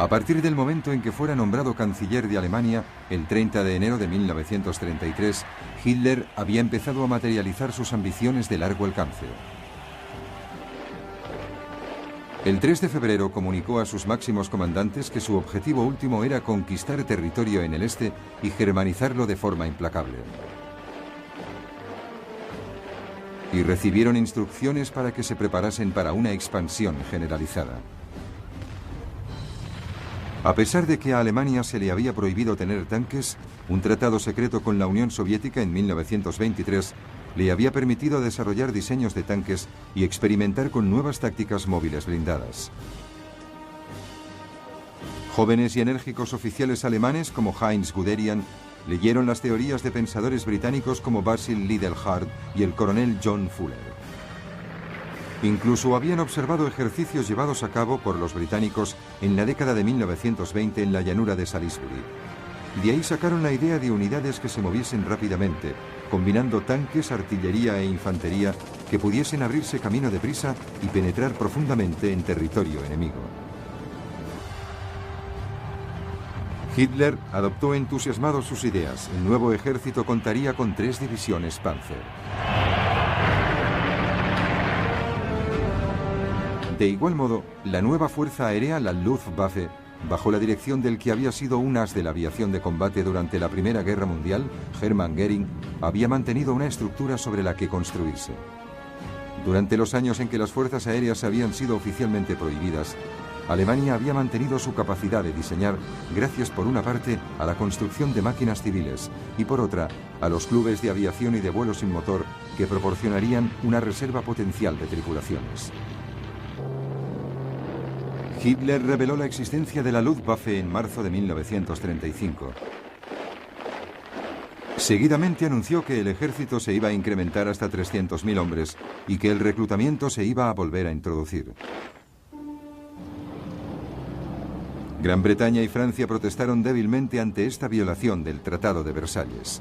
A partir del momento en que fuera nombrado canciller de Alemania, el 30 de enero de 1933, Hitler había empezado a materializar sus ambiciones de largo alcance. El 3 de febrero comunicó a sus máximos comandantes que su objetivo último era conquistar territorio en el este y germanizarlo de forma implacable. Y recibieron instrucciones para que se preparasen para una expansión generalizada. A pesar de que a Alemania se le había prohibido tener tanques, un tratado secreto con la Unión Soviética en 1923 le había permitido desarrollar diseños de tanques y experimentar con nuevas tácticas móviles blindadas. Jóvenes y enérgicos oficiales alemanes como Heinz Guderian leyeron las teorías de pensadores británicos como Basil Liddell-Hart y el coronel John Fuller. Incluso habían observado ejercicios llevados a cabo por los británicos en la década de 1920 en la llanura de Salisbury. De ahí sacaron la idea de unidades que se moviesen rápidamente, combinando tanques, artillería e infantería que pudiesen abrirse camino deprisa y penetrar profundamente en territorio enemigo. Hitler adoptó entusiasmado sus ideas. El nuevo ejército contaría con 3 divisiones Panzer. De igual modo, la nueva fuerza aérea, la Luftwaffe, bajo la dirección del que había sido un as de la aviación de combate durante la Primera Guerra Mundial, Hermann Göring, había mantenido una estructura sobre la que construirse. Durante los años en que las fuerzas aéreas habían sido oficialmente prohibidas, Alemania había mantenido su capacidad de diseñar gracias por una parte a la construcción de máquinas civiles y por otra a los clubes de aviación y de vuelo sin motor que proporcionarían una reserva potencial de tripulaciones. Hitler reveló la existencia de la Luftwaffe en marzo de 1935. Seguidamente anunció que el ejército se iba a incrementar hasta 300.000 hombres y que el reclutamiento se iba a volver a introducir. Gran Bretaña y Francia protestaron débilmente ante esta violación del Tratado de Versalles.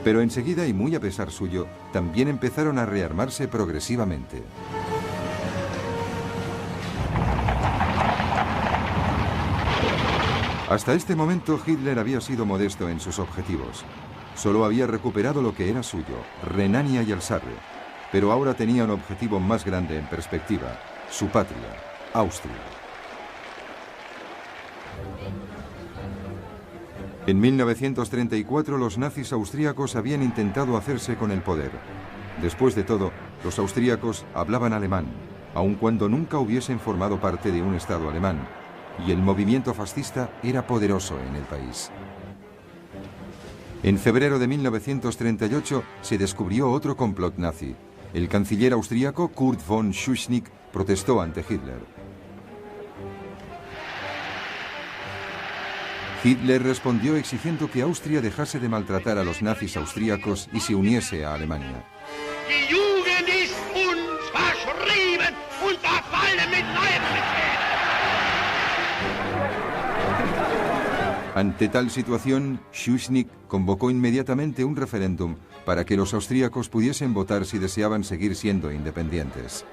Pero enseguida, y muy a pesar suyo, también empezaron a rearmarse progresivamente. Hasta este momento Hitler había sido modesto en sus objetivos. Solo había recuperado lo que era suyo, Renania y Alsace, pero ahora tenía un objetivo más grande en perspectiva, su patria, Austria. En 1934 los nazis austríacos habían intentado hacerse con el poder. Después de todo, los austríacos hablaban alemán, aun cuando nunca hubiesen formado parte de un Estado alemán, y el movimiento fascista era poderoso en el país. En febrero de 1938 se descubrió otro complot nazi. El canciller austríaco Kurt von Schuschnigg protestó ante Hitler. Hitler respondió exigiendo que Austria dejase de maltratar a los nazis austríacos y se uniese a Alemania. Die Jugend ist uns verschrieben und verfallen mit neuem. Ante tal situación, Schuschnigg convocó inmediatamente un referéndum para que los austríacos pudiesen votar si deseaban seguir siendo independientes.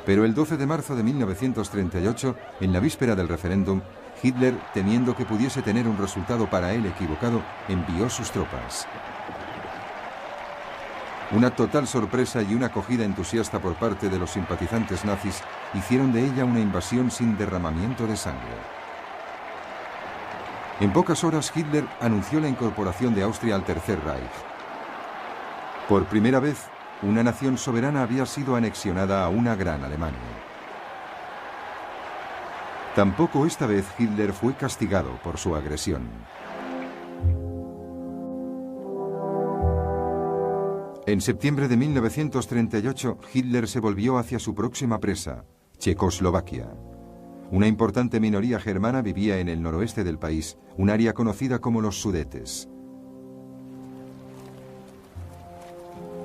Pero el 12 de marzo de 1938, en la víspera del referéndum, Hitler, temiendo que pudiese tener un resultado para él equivocado, envió sus tropas. Una total sorpresa y una acogida entusiasta por parte de los simpatizantes nazis hicieron de ella una invasión sin derramamiento de sangre. En pocas horas Hitler anunció la incorporación de Austria al Tercer Reich. Por primera vez, una nación soberana había sido anexionada a una gran Alemania. Tampoco esta vez Hitler fue castigado por su agresión. En septiembre de 1938, Hitler se volvió hacia su próxima presa, Checoslovaquia. Una importante minoría germana vivía en el noroeste del país, un área conocida como los Sudetes.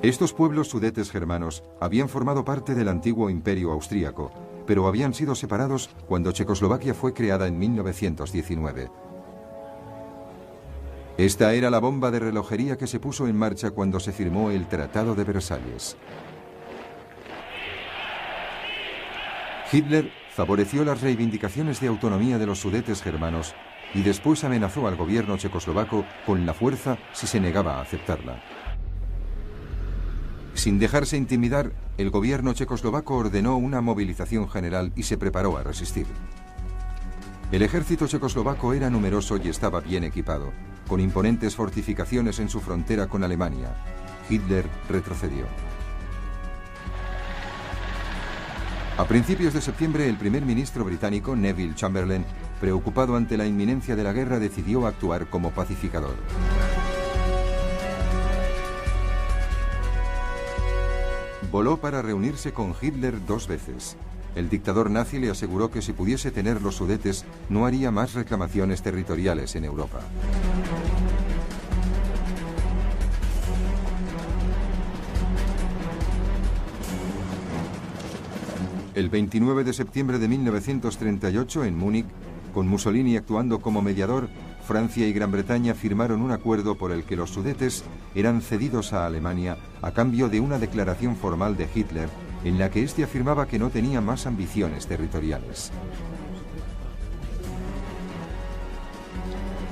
Estos pueblos sudetes germanos habían formado parte del antiguo imperio austríaco, pero habían sido separados cuando Checoslovaquia fue creada en 1919. Esta era la bomba de relojería que se puso en marcha cuando se firmó el Tratado de Versalles. Hitler favoreció las reivindicaciones de autonomía de los Sudetes germanos y después amenazó al gobierno checoslovaco con la fuerza si se negaba a aceptarla. Sin dejarse intimidar, el gobierno checoslovaco ordenó una movilización general y se preparó a resistir. El ejército checoslovaco era numeroso y estaba bien equipado, con imponentes fortificaciones en su frontera con Alemania. Hitler retrocedió. A principios de septiembre, el primer ministro británico, Neville Chamberlain, preocupado ante la inminencia de la guerra, decidió actuar como pacificador. Voló para reunirse con Hitler 2 veces. El dictador nazi le aseguró que si pudiese tener los Sudetes, no haría más reclamaciones territoriales en Europa. El 29 de septiembre de 1938, en Múnich, con Mussolini actuando como mediador, Francia y Gran Bretaña firmaron un acuerdo por el que los Sudetes eran cedidos a Alemania a cambio de una declaración formal de Hitler en la que éste afirmaba que no tenía más ambiciones territoriales.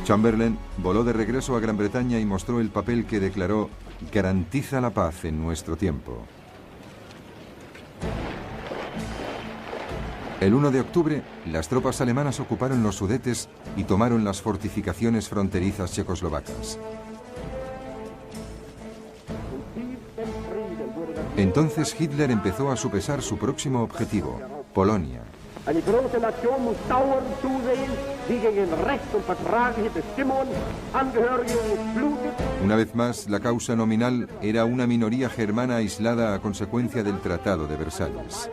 Chamberlain voló de regreso a Gran Bretaña y mostró el papel que declaró: "Garantiza la paz en nuestro tiempo". El 1 de octubre, las tropas alemanas ocuparon los Sudetes y tomaron las fortificaciones fronterizas checoslovacas. Entonces Hitler empezó a sopesar su próximo objetivo, Polonia. Una vez más, la causa nominal era una minoría germana aislada a consecuencia del Tratado de Versalles.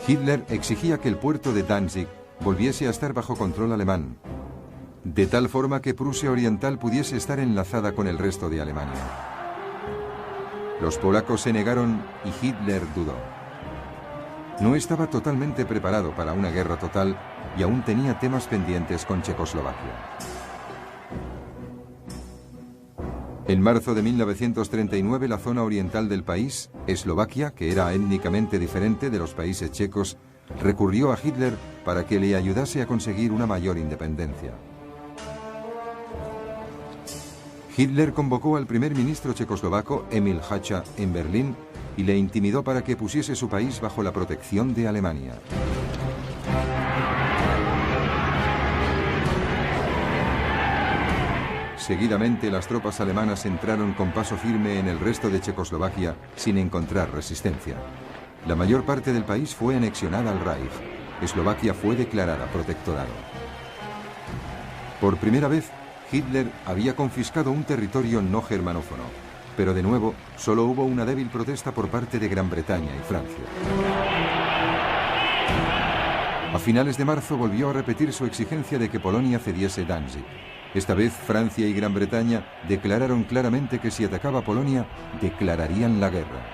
Hitler exigía que el puerto de Danzig volviese a estar bajo control alemán, de tal forma que Prusia Oriental pudiese estar enlazada con el resto de Alemania. Los polacos se negaron y Hitler dudó. No estaba totalmente preparado para una guerra total y aún tenía temas pendientes con Checoslovaquia. En marzo de 1939, la zona oriental del país, Eslovaquia, que era étnicamente diferente de los países checos, recurrió a Hitler para que le ayudase a conseguir una mayor independencia. Hitler convocó al primer ministro checoslovaco, Emil Hácha, en Berlín y le intimidó para que pusiese su país bajo la protección de Alemania. Seguidamente, las tropas alemanas entraron con paso firme en el resto de Checoslovaquia sin encontrar resistencia. La mayor parte del país fue anexionada al Reich. Eslovaquia fue declarada protectorado. Por primera vez, Hitler había confiscado un territorio no germanófono, pero de nuevo solo hubo una débil protesta por parte de Gran Bretaña y Francia. A finales de marzo volvió a repetir su exigencia de que Polonia cediese Danzig. Esta vez Francia y Gran Bretaña declararon claramente que si atacaba Polonia, declararían la guerra.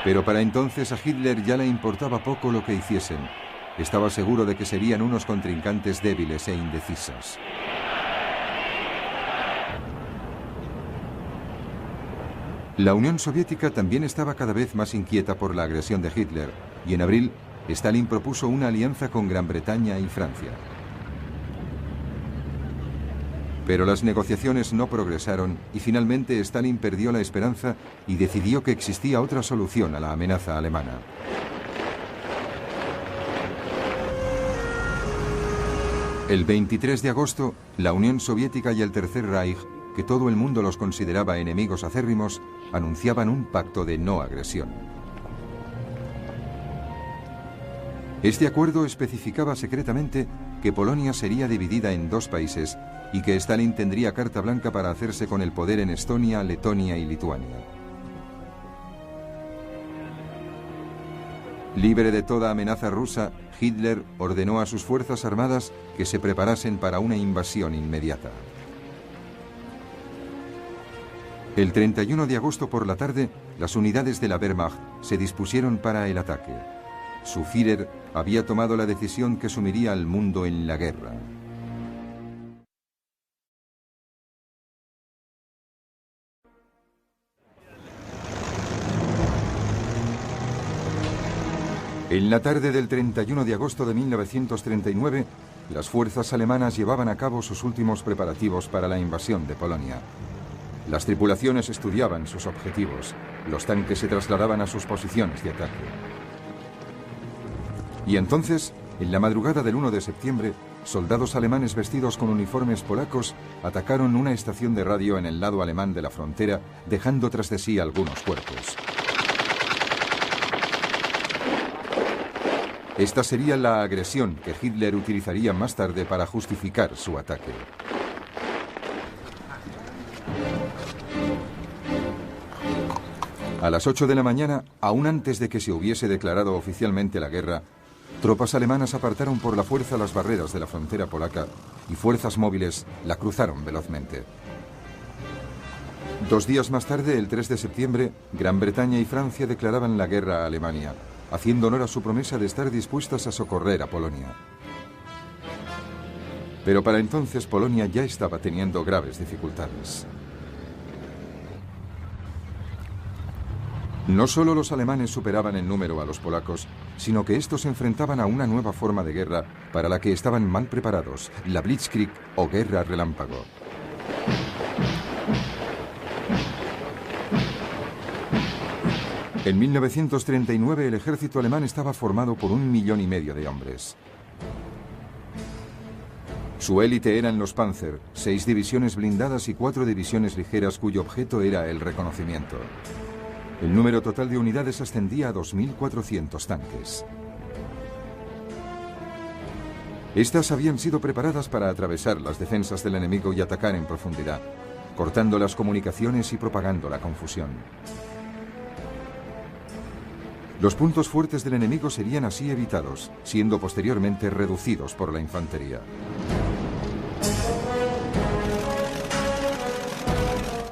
Pero para entonces a Hitler ya le importaba poco lo que hiciesen. Estaba seguro de que serían unos contrincantes débiles e indecisos. La Unión Soviética también estaba cada vez más inquieta por la agresión de Hitler, y en abril, Stalin propuso una alianza con Gran Bretaña y Francia. Pero las negociaciones no progresaron y finalmente Stalin perdió la esperanza y decidió que existía otra solución a la amenaza alemana. El 23 de agosto, la Unión Soviética y el Tercer Reich, que todo el mundo los consideraba enemigos acérrimos, anunciaban un pacto de no agresión. Este acuerdo especificaba secretamente que Polonia sería dividida en 2 países y que Stalin tendría carta blanca para hacerse con el poder en Estonia, Letonia y Lituania. Libre de toda amenaza rusa, Hitler ordenó a sus fuerzas armadas que se preparasen para una invasión inmediata. El 31 de agosto por la tarde, las unidades de la Wehrmacht se dispusieron para el ataque. Su Führer había tomado la decisión que sumiría al mundo en la guerra. En la tarde del 31 de agosto de 1939, las fuerzas alemanas llevaban a cabo sus últimos preparativos para la invasión de Polonia. Las tripulaciones estudiaban sus objetivos, los tanques se trasladaban a sus posiciones de ataque. Y entonces, en la madrugada del 1 de septiembre, soldados alemanes vestidos con uniformes polacos atacaron una estación de radio en el lado alemán de la frontera, dejando tras de sí algunos cuerpos. Esta sería la agresión que Hitler utilizaría más tarde para justificar su ataque. A las 8 de la mañana, aún antes de que se hubiese declarado oficialmente la guerra, tropas alemanas apartaron por la fuerza las barreras de la frontera polaca y fuerzas móviles la cruzaron velozmente. 2 días más tarde, el 3 de septiembre, Gran Bretaña y Francia declaraban la guerra a Alemania, haciendo honor a su promesa de estar dispuestas a socorrer a Polonia. Pero para entonces Polonia ya estaba teniendo graves dificultades. No solo los alemanes superaban en número a los polacos, sino que estos se enfrentaban a una nueva forma de guerra para la que estaban mal preparados, la Blitzkrieg o guerra relámpago. En 1939 el ejército alemán estaba formado por 1,5 millones de hombres. Su élite eran los Panzer, 6 divisiones blindadas y 4 divisiones ligeras cuyo objeto era el reconocimiento. El número total de unidades ascendía a 2.400 tanques. Estas habían sido preparadas para atravesar las defensas del enemigo y atacar en profundidad, cortando las comunicaciones y propagando la confusión. Los puntos fuertes del enemigo serían así evitados, siendo posteriormente reducidos por la infantería.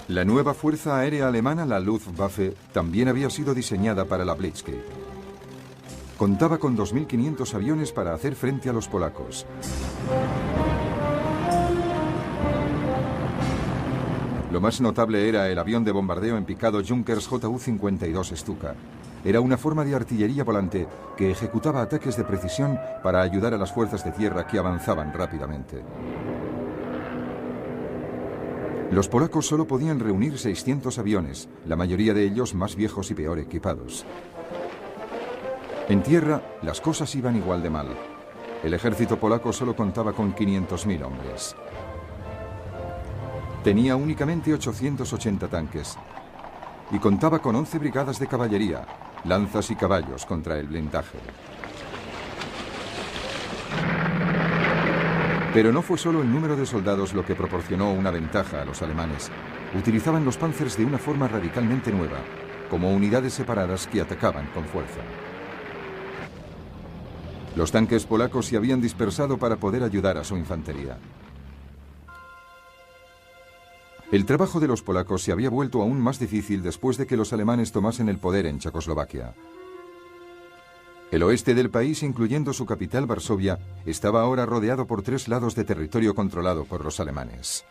La nueva fuerza aérea alemana, la Luftwaffe, también había sido diseñada para la Blitzkrieg. Contaba con 2.500 aviones para hacer frente a los polacos. Lo más notable era el avión de bombardeo en picado Junkers Ju-52 Stuka. Era una forma de artillería volante que ejecutaba ataques de precisión para ayudar a las fuerzas de tierra que avanzaban rápidamente. Los polacos solo podían reunir 600 aviones, la mayoría de ellos más viejos y peor equipados. En tierra, las cosas iban igual de mal. El ejército polaco solo contaba con 500.000 hombres. Tenía únicamente 880 tanques y contaba con 11 brigadas de caballería, lanzas y caballos contra el blindaje. Pero no fue solo el número de soldados lo que proporcionó una ventaja a los alemanes. Utilizaban los Panzers de una forma radicalmente nueva, como unidades separadas que atacaban con fuerza. Los tanques polacos se habían dispersado para poder ayudar a su infantería. El trabajo de los polacos se había vuelto aún más difícil después de que los alemanes tomasen el poder en Checoslovaquia. El oeste del país, incluyendo su capital Varsovia, estaba ahora rodeado por 3 lados de territorio controlado por los alemanes.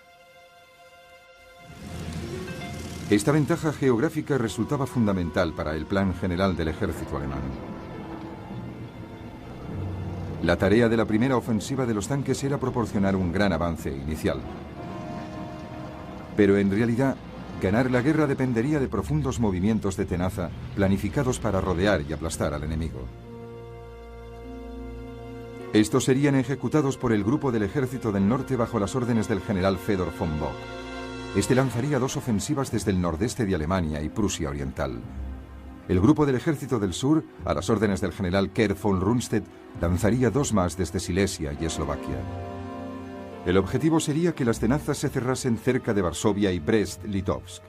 Esta ventaja geográfica resultaba fundamental para el plan general del ejército alemán. La tarea de la primera ofensiva de los tanques era proporcionar un gran avance inicial. Pero en realidad, ganar la guerra dependería de profundos movimientos de tenaza planificados para rodear y aplastar al enemigo. Estos serían ejecutados por el Grupo del Ejército del Norte bajo las órdenes del general Fedor von Bock. Este lanzaría 2 ofensivas desde el nordeste de Alemania y Prusia Oriental. El Grupo del Ejército del Sur, a las órdenes del general Kerr von Rundstedt, lanzaría 2 más desde Silesia y Eslovaquia. El objetivo sería que las tenazas se cerrasen cerca de Varsovia y Brest-Litovsk.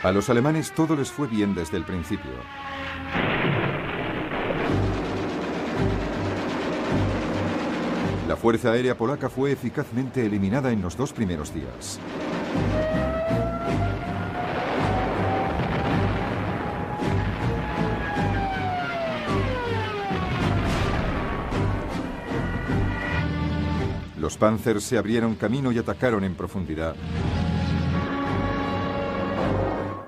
A los alemanes todo les fue bien desde el principio. La fuerza aérea polaca fue eficazmente eliminada en los 2 primeros días. Los Panzers se abrieron camino y atacaron en profundidad.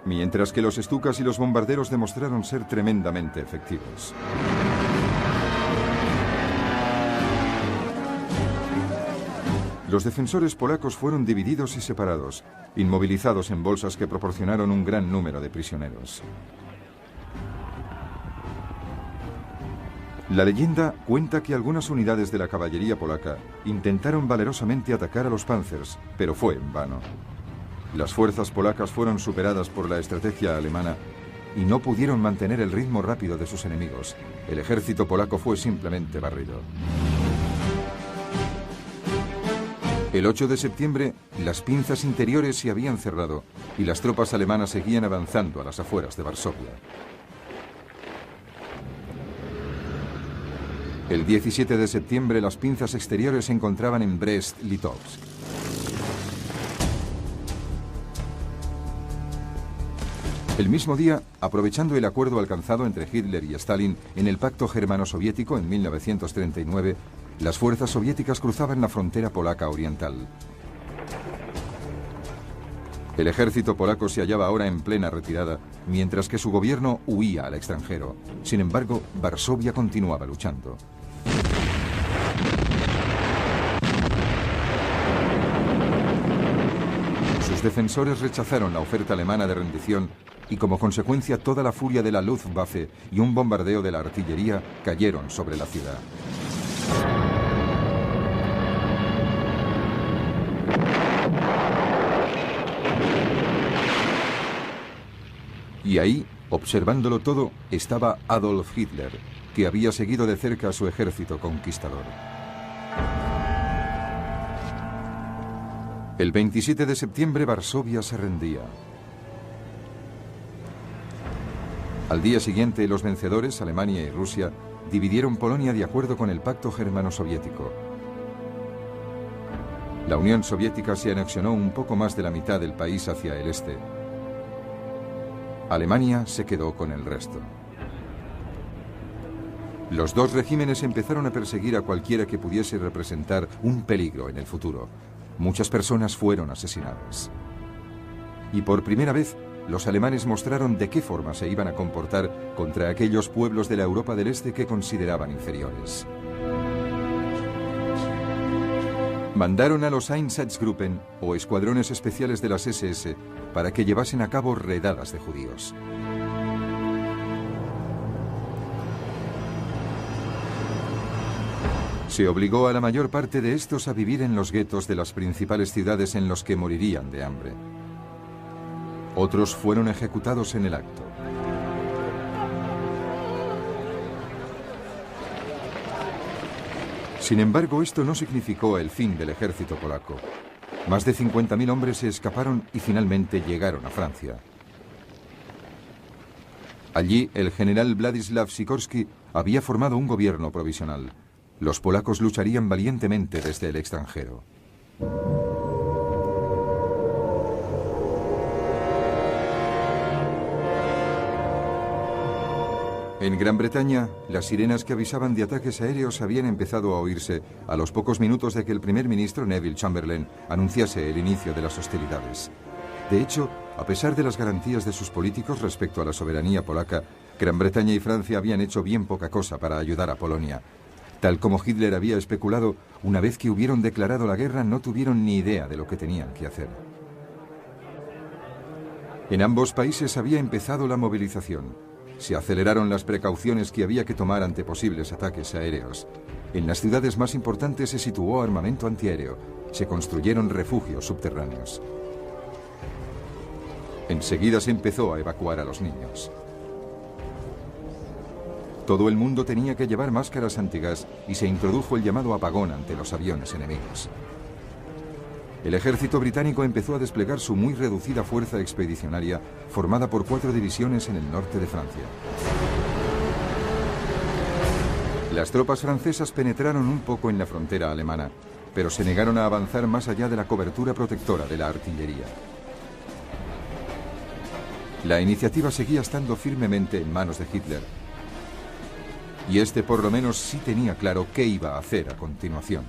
mientras que los Stukas y los bombarderos demostraron ser tremendamente efectivos. Los defensores polacos fueron divididos y separados, inmovilizados en bolsas que proporcionaron un gran número de prisioneros. La leyenda cuenta que algunas unidades de la caballería polaca intentaron valerosamente atacar a los Panzers, pero fue en vano. Las fuerzas polacas fueron superadas por la estrategia alemana y no pudieron mantener el ritmo rápido de sus enemigos. El ejército polaco fue simplemente barrido. El 8 de septiembre, las pinzas interiores se habían cerrado y las tropas alemanas seguían avanzando a las afueras de Varsovia. El 17 de septiembre, las pinzas exteriores se encontraban en Brest-Litovsk. El mismo día, aprovechando el acuerdo alcanzado entre Hitler y Stalin en el Pacto Germano-Soviético en 1939, las fuerzas soviéticas cruzaban la frontera polaca oriental. El ejército polaco se hallaba ahora en plena retirada, mientras que su gobierno huía al extranjero. Sin embargo, Varsovia continuaba luchando. Sus defensores rechazaron la oferta alemana de rendición y como consecuencia toda la furia de la Luftwaffe y un bombardeo de la artillería cayeron sobre la ciudad. Y ahí, observándolo todo, estaba Adolf Hitler, que había seguido de cerca a su ejército conquistador. El 27 de septiembre, Varsovia se rendía. Al día siguiente, los vencedores, Alemania y Rusia, dividieron Polonia de acuerdo con el Pacto Germano-Soviético. La Unión Soviética se anexionó un poco más de la mitad del país hacia el este. Alemania se quedó con el resto. Los dos regímenes empezaron a perseguir a cualquiera que pudiese representar un peligro en el futuro. Muchas personas fueron asesinadas. Y por primera vez, los alemanes mostraron de qué forma se iban a comportar contra aquellos pueblos de la Europa del Este que consideraban inferiores. Mandaron a los Einsatzgruppen, o escuadrones especiales de las SS, para que llevasen a cabo redadas de judíos. Se obligó a la mayor parte de estos a vivir en los guetos de las principales ciudades en los que morirían de hambre. Otros fueron ejecutados en el acto. Sin embargo, esto no significó el fin del ejército polaco. Más de 50.000 hombres se escaparon y finalmente llegaron a Francia. Allí, el general Władysław Sikorski había formado un gobierno provisional. Los polacos lucharían valientemente desde el extranjero. En Gran Bretaña, las sirenas que avisaban de ataques aéreos habían empezado a oírse a los pocos minutos de que el primer ministro Neville Chamberlain anunciase el inicio de las hostilidades. De hecho, a pesar de las garantías de sus políticos respecto a la soberanía polaca, Gran Bretaña y Francia habían hecho bien poca cosa para ayudar a Polonia. Tal como Hitler había especulado, una vez que hubieron declarado la guerra no tuvieron ni idea de lo que tenían que hacer. En ambos países había empezado la movilización. Se aceleraron las precauciones que había que tomar ante posibles ataques aéreos. En las ciudades más importantes se situó armamento antiaéreo. Se construyeron refugios subterráneos. Enseguida se empezó a evacuar a los niños. Todo el mundo tenía que llevar máscaras antigas y se introdujo el llamado apagón ante los aviones enemigos. El ejército británico empezó a desplegar su muy reducida fuerza expedicionaria, formada por 4 divisiones en el norte de Francia. Las tropas francesas penetraron un poco en la frontera alemana, pero se negaron a avanzar más allá de la cobertura protectora de la artillería. La iniciativa seguía estando firmemente en manos de Hitler, y este por lo menos sí tenía claro qué iba a hacer a continuación.